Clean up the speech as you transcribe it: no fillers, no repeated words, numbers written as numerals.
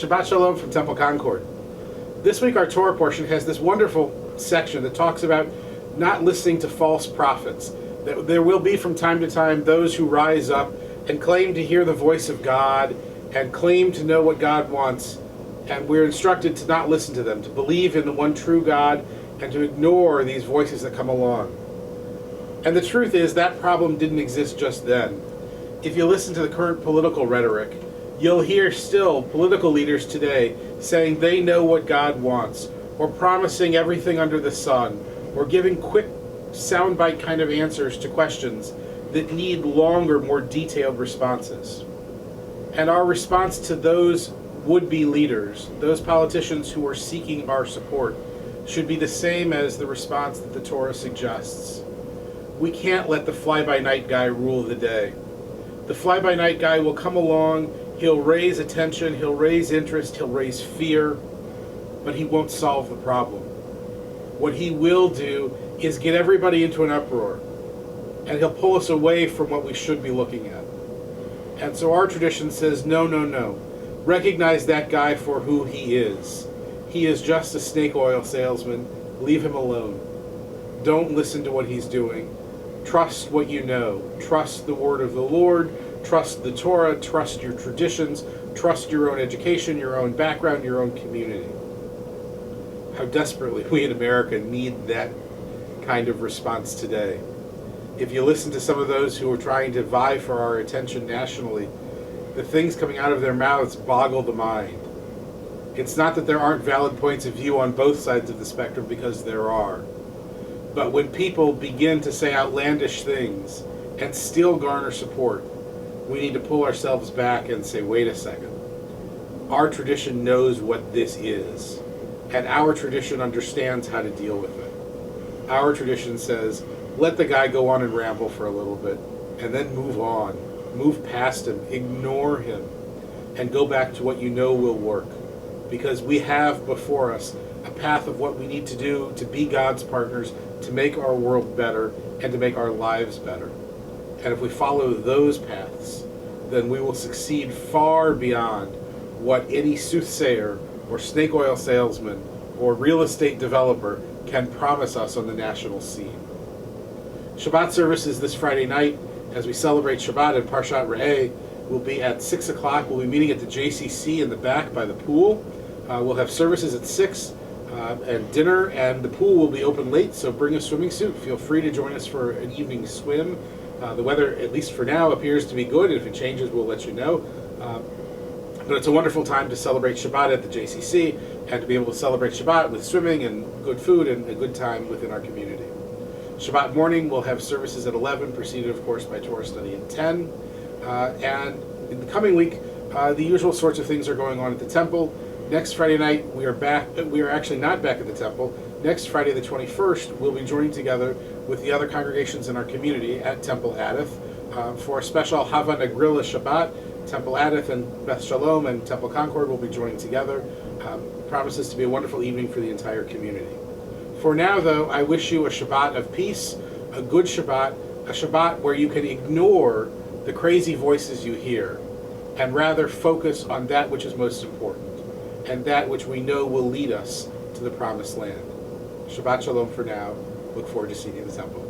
Shabbat Shalom from Temple Concord. This week our Torah portion has this wonderful section that talks about not listening to false prophets. That there will be from time to time those who rise up and claim to hear the voice of God and claim to know what God wants, and we're instructed to not listen to them, to believe in the one true God and to ignore these voices that come along. And the truth is that problem didn't exist just then. If you listen to the current political rhetoric, you'll hear still political leaders today saying they know what God wants, or promising everything under the sun, or giving quick soundbite kind of answers to questions that need longer, more detailed responses. And our response to those would-be leaders, those politicians who are seeking our support, should be the same as the response that the Torah suggests. We can't let the fly-by-night guy rule the day. The fly-by-night guy will come along, he'll raise attention, he'll raise interest, he'll raise fear, but he won't solve the problem. What he will do is get everybody into an uproar, and he'll pull us away from what we should be looking at. And so our tradition says, no, no, no. Recognize that guy for who he is. He is just a snake oil salesman. Leave him alone. Don't listen to what he's doing. Trust what you know. Trust the word of the Lord. Trust the Torah. Trust your traditions. Trust your own education, your own background, your own community. How desperately we in America need that kind of response today. If you listen to some of those who are trying to vie for our attention nationally, the things coming out of their mouths boggle the mind. It's not that there aren't valid points of view on both sides of the spectrum, because there are. But when people begin to say outlandish things and still garner support, we need to pull ourselves back and say, wait a second. Our tradition knows what this is, and our tradition understands how to deal with it. Our tradition says, let the guy go on and ramble for a little bit, and then move on. Move past him, ignore him, and go back to what you know will work. Because we have before us a path of what we need to do to be God's partners, to make our world better, and to make our lives better. And if we follow those paths, then we will succeed far beyond what any soothsayer or snake oil salesman or real estate developer can promise us on the national scene. Shabbat service is this Friday night as we celebrate Shabbat in Parshat Re'eh. We'll be at 6 o'clock. We'll be meeting at the JCC in the back by the pool. We'll have services at 6 and dinner, and the pool will be open late, so bring a swimming suit. Feel free to join us for an evening swim. The weather, at least for now, appears to be good. If it changes, we'll let you know. But it's a wonderful time to celebrate Shabbat at the JCC and to be able to celebrate Shabbat with swimming and good food and a good time within our community. Shabbat morning, we'll have services at 11, preceded, of course, by Torah study at 10. And in the coming week, the usual sorts of things are going on at the temple. Next Friday night, we are back. We are actually not back at the temple. Next Friday, the 21st, we'll be joining together with the other congregations in our community at Temple Adith for a special Hava Nagrila Shabbat. Temple Adith and Beth Shalom and Temple Concord will be joining together. Promises to be a wonderful evening for the entire community. For now, though, I wish you a Shabbat of peace, a good Shabbat, a Shabbat where you can ignore the crazy voices you hear and rather focus on that which is most important and that which we know will lead us to the promised land. Shabbat Shalom for now. Look forward to seeing you in the temple.